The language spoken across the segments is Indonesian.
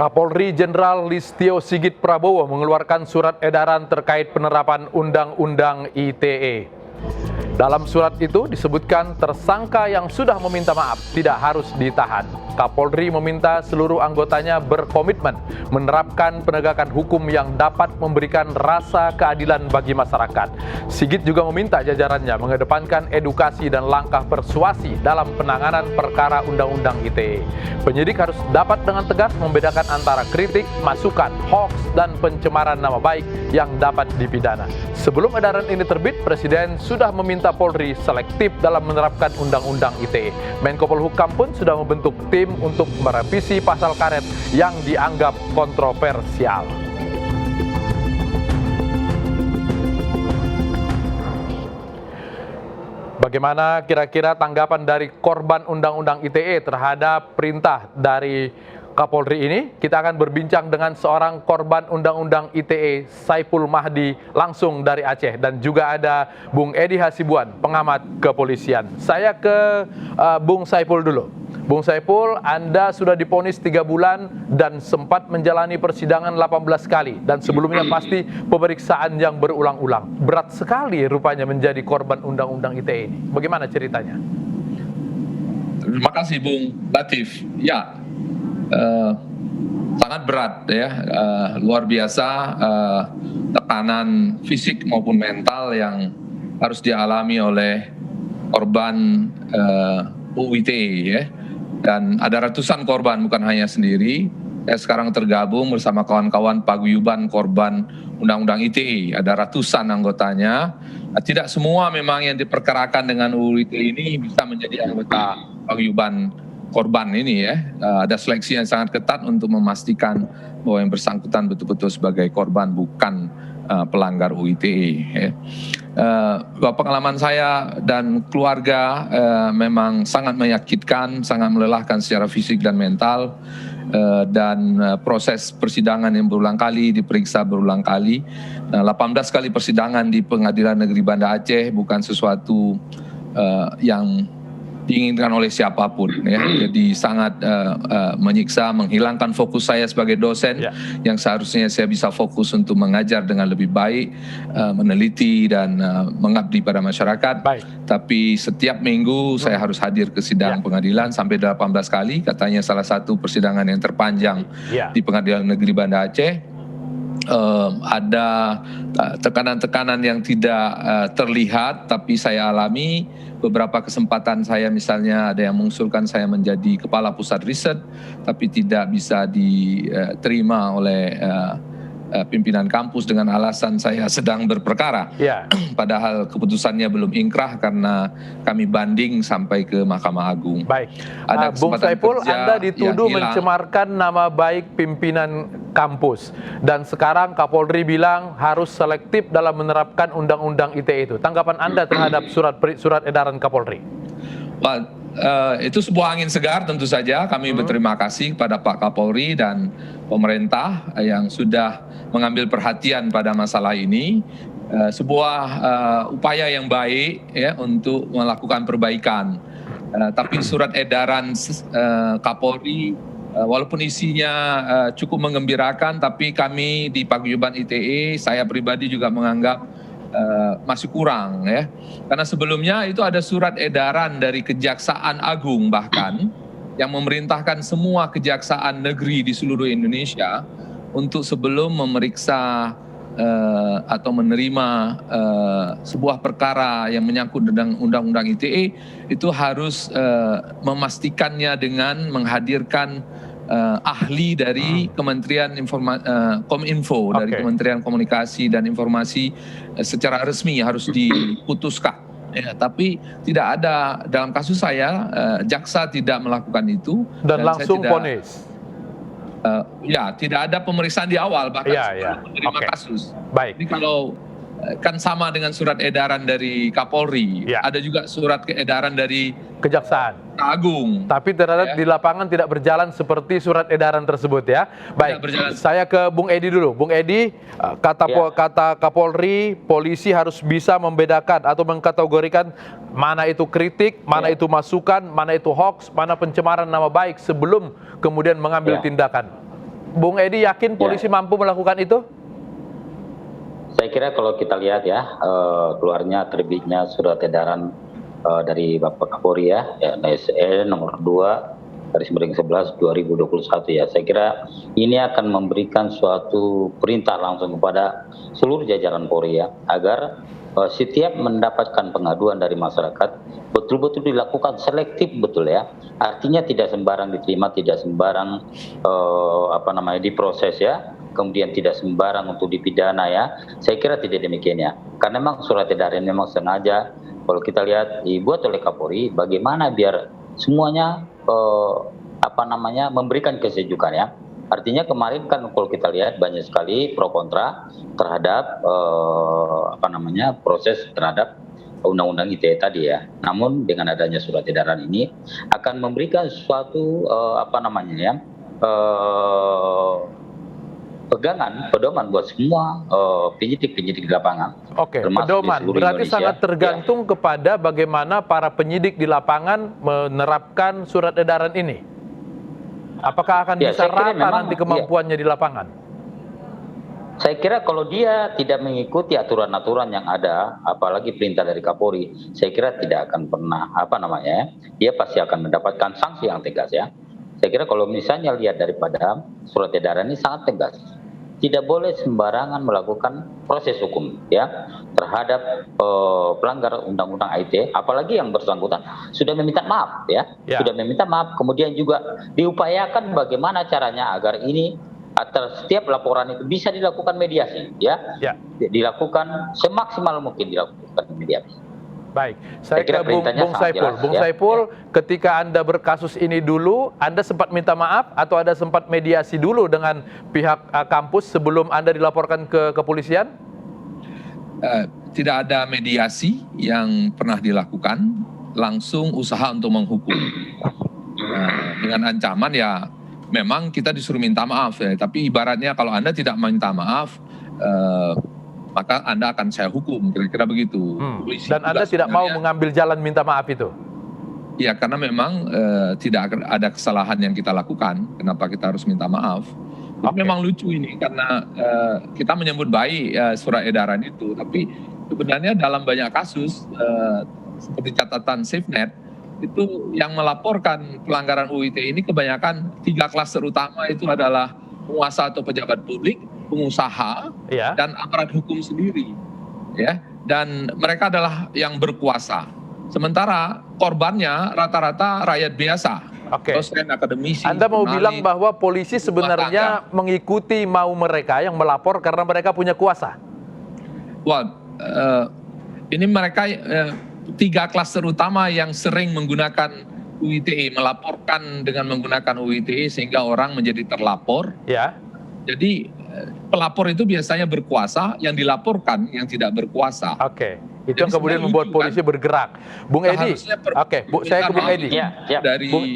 Kapolri Jenderal Listio Sigit Prabowo mengeluarkan surat edaran terkait penerapan Undang-Undang ITE. Dalam surat itu disebutkan tersangka yang sudah meminta maaf tidak harus ditahan. Kapolri meminta seluruh anggotanya berkomitmen menerapkan penegakan hukum yang dapat memberikan rasa keadilan bagi masyarakat. Sigit juga meminta jajarannya mengedepankan edukasi dan langkah persuasi dalam penanganan perkara Undang-Undang ITE. Penyidik harus dapat dengan tegas membedakan antara kritik, masukan, hoaks, dan pencemaran nama baik yang dapat dipidana. Sebelum edaran ini terbit, Presiden sudah meminta Polri selektif dalam menerapkan Undang-Undang ITE. Menko Polhukam pun sudah membentuk tim untuk merevisi pasal karet yang dianggap kontroversial. Bagaimana kira-kira tanggapan dari korban Undang-Undang ITE terhadap perintah dari Kapolri ini? Kita akan berbincang dengan seorang korban Undang-Undang ITE, Saiful Mahdi, langsung dari Aceh. Dan juga ada Bung Edi Hasibuan, pengamat kepolisian. Saya ke Bung Saiful dulu. Bung Saiful, Anda sudah divonis 3 bulan dan sempat menjalani persidangan 18 kali. Dan sebelumnya pasti pemeriksaan yang berulang-ulang. Berat sekali rupanya menjadi korban Undang-Undang ITE ini. Bagaimana ceritanya? Terima kasih Bung Latif. Ya, sangat berat ya, luar biasa tekanan fisik maupun mental yang harus dialami oleh korban UITE ya. Dan ada ratusan korban, bukan hanya sendiri. Saya sekarang tergabung bersama kawan-kawan paguyuban korban Undang-Undang ITE. Ada ratusan anggotanya. Tidak semua memang yang diperkarakan dengan UU ITE ini bisa menjadi anggota paguyuban korban ini ya. Ada seleksi yang sangat ketat untuk memastikan bahwa yang bersangkutan betul-betul sebagai korban, bukan pelanggar UU ITE ya. Pengalaman saya dan keluarga memang sangat menyakitkan, sangat melelahkan secara fisik dan mental, dan proses persidangan yang berulang kali, diperiksa berulang kali. 18 kali persidangan di Pengadilan Negeri Banda Aceh bukan sesuatu yang diinginkan oleh siapapun ya. Jadi sangat menyiksa, menghilangkan fokus saya sebagai dosen yang seharusnya saya bisa fokus untuk mengajar dengan lebih baik, meneliti dan mengabdi pada masyarakat. Tapi setiap minggu saya harus hadir ke sidang pengadilan sampai 18 kali, katanya salah satu persidangan yang terpanjang di Pengadilan Negeri Banda Aceh. Ada tekanan-tekanan yang tidak terlihat tapi saya alami. Beberapa kesempatan saya misalnya ada yang mengusulkan saya menjadi kepala pusat riset tapi tidak bisa diterima oleh pimpinan kampus dengan alasan saya sedang berperkara. Padahal keputusannya belum ingkrah karena kami banding sampai ke Mahkamah Agung. Baik, Bung Saiful, Anda dituduh mencemarkan nama baik pimpinan kampus. Dan sekarang Kapolri bilang harus selektif dalam menerapkan Undang-Undang ITE itu. Tanggapan Anda terhadap surat edaran Kapolri? Itu sebuah angin segar tentu saja. Kami berterima kasih kepada Pak Kapolri dan pemerintah yang sudah mengambil perhatian pada masalah ini. Sebuah upaya yang baik ya untuk melakukan perbaikan. Tapi surat edaran Kapolri walaupun isinya cukup menggembirakan, tapi kami di Paguyuban ITE, saya pribadi juga menganggap masih kurang ya. Karena sebelumnya itu ada surat edaran dari Kejaksaan Agung bahkan yang memerintahkan semua kejaksaan negeri di seluruh Indonesia untuk sebelum memeriksa atau menerima sebuah perkara yang menyangkut dengan Undang-Undang ITE itu harus memastikannya dengan menghadirkan ahli dari Kementerian Kominfo, dari Kementerian Komunikasi dan Informasi secara resmi harus diputuskan. Ya, tapi tidak ada dalam kasus saya, jaksa tidak melakukan itu dan langsung vonis. Ya, tidak ada pemeriksaan di awal bahkan sebelum menerima kasus. Ini kalau kan sama dengan surat edaran dari Kapolri, ada juga surat edaran dari Kejaksaan Agung. Tapi ternyata di lapangan tidak berjalan seperti surat edaran tersebut ya. Baik, saya ke Bung Edi dulu. Bung Edi, kata Kapolri, polisi harus bisa membedakan atau mengkategorikan mana itu kritik, mana itu masukan, mana itu hoax, mana pencemaran nama baik sebelum kemudian mengambil tindakan. Bung Edi yakin polisi mampu melakukan itu? Saya kira kalau kita lihat ya, keluarnya terbitnya surat edaran dari Bapak Kapolri ya, SE nomor 2/11/2021 ya. Saya kira ini akan memberikan suatu perintah langsung kepada seluruh jajaran Polri ya, agar setiap mendapatkan pengaduan dari masyarakat betul-betul dilakukan selektif betul ya. Artinya tidak sembarang diterima, tidak sembarang diproses ya. Kemudian tidak sembarang untuk dipidana ya. Saya kira tidak demikian ya. Karena memang surat edaran memang sengaja kalau kita lihat dibuat oleh Kapolri bagaimana biar semuanya memberikan kesejukan ya. Artinya kemarin kan kalau kita lihat banyak sekali pro kontra terhadap proses terhadap undang-undang ITE tadi ya. Namun dengan adanya surat edaran ini akan memberikan suatu pedoman buat semua penyidik di lapangan. Oke, pedoman berarti Indonesia. Sangat tergantung kepada bagaimana para penyidik di lapangan menerapkan surat edaran ini. Apakah akan bisa rata nanti kemampuannya di lapangan? Saya kira kalau dia tidak mengikuti aturan-aturan yang ada, apalagi perintah dari Kapolri, saya kira tidak akan pernah dia pasti akan mendapatkan sanksi yang tegas ya. Saya kira kalau misalnya lihat daripada surat edaran ini sangat tegas. Tidak boleh sembarangan melakukan proses hukum ya terhadap pelanggar undang-undang ITE, apalagi yang bersangkutan sudah meminta maaf ya. Sudah meminta maaf, kemudian juga diupayakan bagaimana caranya agar ini atas setiap laporan itu bisa dilakukan mediasi ya. Dilakukan semaksimal mungkin dilakukan mediasi. Baik, saya ke Bung Saiful. Bung Saiful, ketika Anda berkasus ini dulu, Anda sempat minta maaf atau Anda sempat mediasi dulu dengan pihak kampus sebelum Anda dilaporkan ke kepolisian? Tidak ada mediasi yang pernah dilakukan, langsung usaha untuk menghukum. Dengan ancaman ya memang kita disuruh minta maaf ya, tapi ibaratnya kalau Anda tidak minta maaf, maka Anda akan saya hukum, kira-kira begitu. Dan Anda tidak mau mengambil jalan minta maaf itu? Ya, karena memang tidak ada kesalahan yang kita lakukan, kenapa kita harus minta maaf. Memang lucu ini, karena kita menyambut baik surat edaran itu, tapi sebenarnya dalam banyak kasus, seperti catatan SafeNet, itu yang melaporkan pelanggaran UU ITE ini kebanyakan 3 klaster utama itu adalah penguasa atau pejabat publik, pengusaha, dan aparat hukum sendiri, ya. Dan mereka adalah yang berkuasa. Sementara korbannya rata-rata rakyat biasa, dosen, akademisi. Anda mau bilang bahwa polisi sebenarnya mengikuti mau mereka yang melapor karena mereka punya kuasa? Wah, ini mereka 3 klaster utama yang sering menggunakan UU ITE, melaporkan dengan menggunakan UU ITE sehingga orang menjadi terlapor. Ya. Jadi pelapor itu biasanya berkuasa, yang dilaporkan yang tidak berkuasa. Oke, itu yang kemudian membuat polisi bergerak. Bung Edi, saya ke Bung Edi.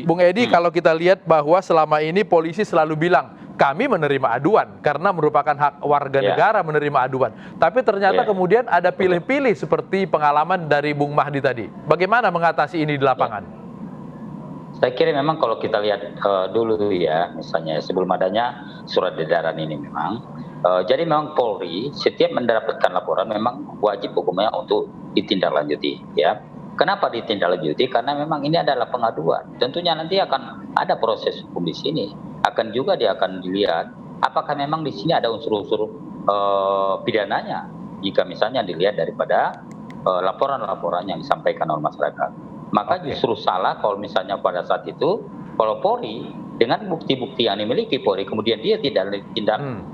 Bung Edi, kalau kita lihat bahwa selama ini polisi selalu bilang, kami menerima aduan karena merupakan hak warga negara menerima aduan. Tapi ternyata kemudian ada pilih-pilih seperti pengalaman dari Bung Mahdi tadi. Bagaimana mengatasi ini di lapangan? Saya kira memang kalau kita lihat dulu ya, misalnya sebelum adanya surat edaran ini memang, jadi memang Polri setiap mendapatkan laporan memang wajib hukumnya untuk ditindaklanjuti ya. Kenapa ditindaklanjuti? Karena memang ini adalah pengaduan. Tentunya nanti akan ada proses hukum di sini. Akan juga dia akan dilihat apakah memang di sini ada unsur-unsur pidananya. Jika misalnya dilihat daripada laporan-laporan yang disampaikan oleh masyarakat. Maka justru salah kalau misalnya pada saat itu, kalau Polri dengan bukti-bukti yang dimiliki Polri, kemudian dia tidak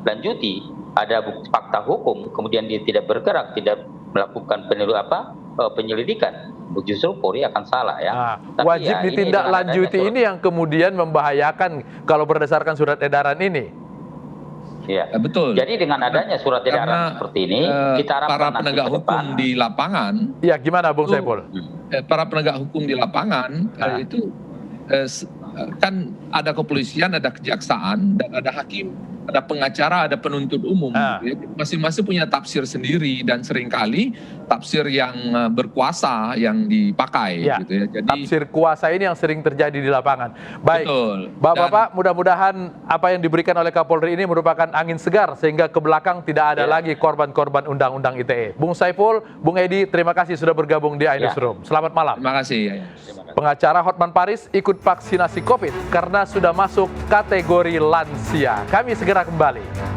lanjuti, ada bukti fakta hukum, kemudian dia tidak bergerak, tidak melakukan penyelidikan, justru Polri akan salah ya. Wajib ditindaklanjuti ini yang kemudian membahayakan kalau berdasarkan surat edaran ini. Ya, betul. Jadi dengan adanya surat edaran seperti ini, kita harapkan para penegak hukum di lapangan. Ya, gimana Bung Saiful? Para penegak hukum di lapangan itu kan ada kepolisian, ada kejaksaan, dan ada hakim. ada pengacara, ada penuntut umum. Gitu ya. Masing-masing punya tafsir sendiri dan seringkali tafsir yang berkuasa yang dipakai. Ya, Gitu ya. Jadi, tafsir kuasa ini yang sering terjadi di lapangan. Baik, betul. Bapak-bapak, mudah-mudahan apa yang diberikan oleh Kapolri ini merupakan angin segar sehingga ke belakang tidak ada lagi korban-korban undang-undang ITE. Bung Saiful, Bung Edi, terima kasih sudah bergabung di iNewsroom. Selamat malam. Terima kasih. Ya. Pengacara Hotman Paris ikut vaksinasi COVID karena sudah masuk kategori lansia. Kami segera kembali.